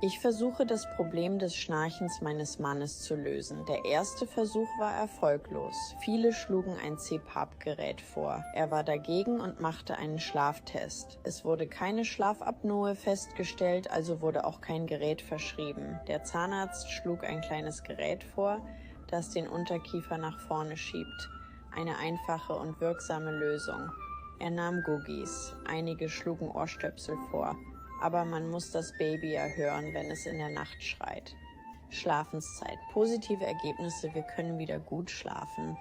Ich versuche, das Problem des Schnarchens meines Mannes zu lösen. Der erste Versuch war erfolglos. Viele schlugen ein CPAP-Gerät vor. Er war dagegen und machte einen Schlaftest. Es wurde keine Schlafapnoe festgestellt, also wurde auch kein Gerät verschrieben. Der Zahnarzt schlug ein kleines Gerät vor, das den Unterkiefer nach vorne schiebt. Eine einfache und wirksame Lösung. Er nahm Guggies. Einige schlugen Ohrstöpsel vor. Aber man muss das Baby ja hören, wenn es in der Nacht schreit. Schlafenszeit. Positive Ergebnisse, wir können wieder gut schlafen.